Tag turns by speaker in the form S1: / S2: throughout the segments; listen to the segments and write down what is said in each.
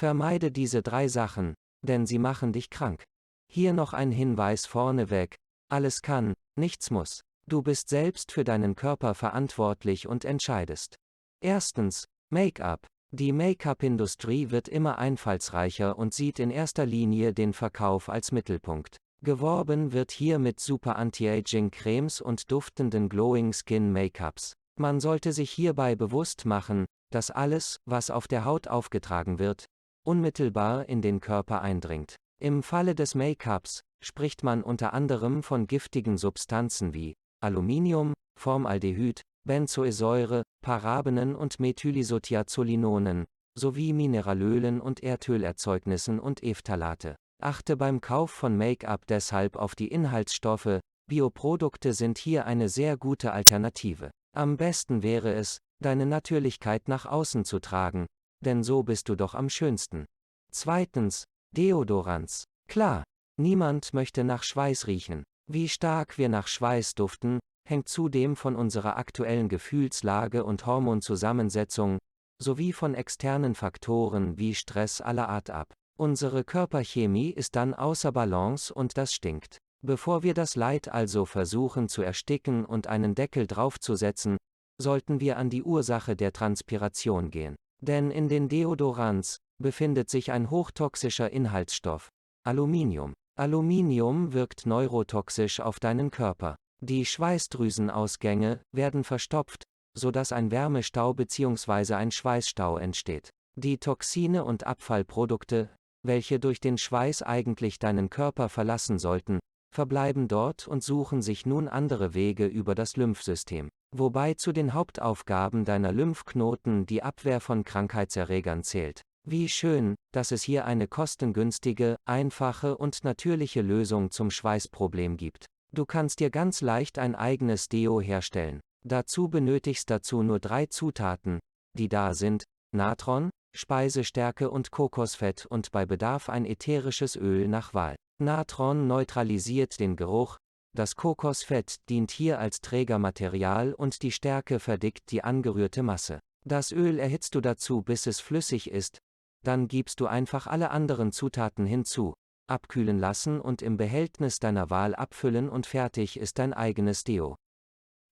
S1: Vermeide diese 3 Sachen, denn sie machen dich krank. Hier noch ein Hinweis vorneweg: Alles kann, nichts muss. Du bist selbst für deinen Körper verantwortlich und entscheidest. Erstens, Make-up. Die Make-up-Industrie wird immer einfallsreicher und sieht in erster Linie den Verkauf als Mittelpunkt. Geworben wird hier mit super Anti-Aging-Cremes und duftenden Glowing-Skin-Make-ups. Man sollte sich hierbei bewusst machen, dass alles, was auf der Haut aufgetragen wird, unmittelbar in den Körper eindringt. Im Falle des Make-ups spricht man unter anderem von giftigen Substanzen wie Aluminium, Formaldehyd, Benzoesäure, Parabenen und Methylisothiazolinonen, sowie Mineralölen und Erdölerzeugnissen und Phthalate. Achte beim Kauf von Make-up deshalb auf die Inhaltsstoffe, Bioprodukte sind hier eine sehr gute Alternative. Am besten wäre es, deine Natürlichkeit nach außen zu tragen, denn so bist du doch am schönsten. Zweitens, Deodorants. Klar, niemand möchte nach Schweiß riechen. Wie stark wir nach Schweiß duften, hängt zudem von unserer aktuellen Gefühlslage und Hormonzusammensetzung, sowie von externen Faktoren wie Stress aller Art ab. Unsere Körperchemie ist dann außer Balance und das stinkt. Bevor wir das Leid also versuchen zu ersticken und einen Deckel draufzusetzen, sollten wir an die Ursache der Transpiration gehen. Denn in den Deodorants befindet sich ein hochtoxischer Inhaltsstoff: Aluminium. Aluminium wirkt neurotoxisch auf deinen Körper. Die Schweißdrüsenausgänge werden verstopft, sodass ein Wärmestau bzw. ein Schweißstau entsteht. Die Toxine und Abfallprodukte, welche durch den Schweiß eigentlich deinen Körper verlassen sollten, verbleiben dort und suchen sich nun andere Wege über das Lymphsystem. Wobei zu den Hauptaufgaben deiner Lymphknoten die Abwehr von Krankheitserregern zählt. Wie schön, dass es hier eine kostengünstige, einfache und natürliche Lösung zum Schweißproblem gibt. Du kannst dir ganz leicht ein eigenes Deo herstellen. Dazu benötigst du nur 3 Zutaten, die da sind: Natron, Speisestärke und Kokosfett und bei Bedarf ein ätherisches Öl nach Wahl. Natron neutralisiert den Geruch, das Kokosfett dient hier als Trägermaterial und die Stärke verdickt die angerührte Masse. Das Öl erhitzt du dazu, bis es flüssig ist, dann gibst du einfach alle anderen Zutaten hinzu, abkühlen lassen und im Behältnis deiner Wahl abfüllen und fertig ist dein eigenes Deo.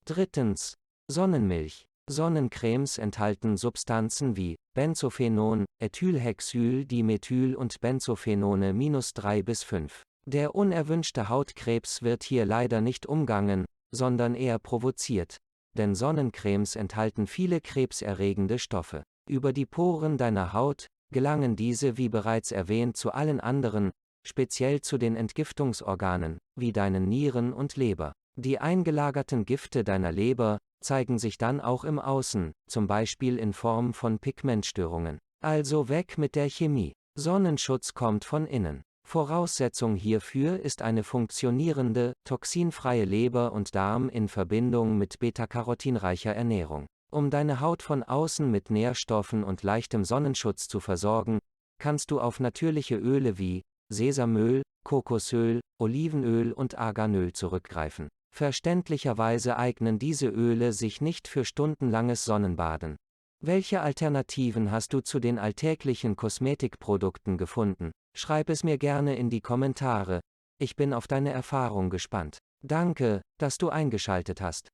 S1: Drittens, Sonnenmilch. Sonnencremes enthalten Substanzen wie Benzophenon, Ethylhexyldimethyl und Benzophenone -3 bis 5. Der unerwünschte Hautkrebs wird hier leider nicht umgangen, sondern eher provoziert, denn Sonnencremes enthalten viele krebserregende Stoffe. Über die Poren deiner Haut gelangen diese, wie bereits erwähnt, zu allen anderen, speziell zu den Entgiftungsorganen, wie deinen Nieren und Leber. Die eingelagerten Gifte deiner Leber zeigen sich dann auch im Außen, zum Beispiel in Form von Pigmentstörungen. Also weg mit der Chemie. Sonnenschutz kommt von innen. Voraussetzung hierfür ist eine funktionierende, toxinfreie Leber und Darm in Verbindung mit beta-carotinreicher Ernährung. Um deine Haut von außen mit Nährstoffen und leichtem Sonnenschutz zu versorgen, kannst du auf natürliche Öle wie Sesamöl, Kokosöl, Olivenöl und Arganöl zurückgreifen. Verständlicherweise eignen diese Öle sich nicht für stundenlanges Sonnenbaden. Welche Alternativen hast du zu den alltäglichen Kosmetikprodukten gefunden? Schreib es mir gerne in die Kommentare. Ich bin auf deine Erfahrung gespannt. Danke, dass du eingeschaltet hast.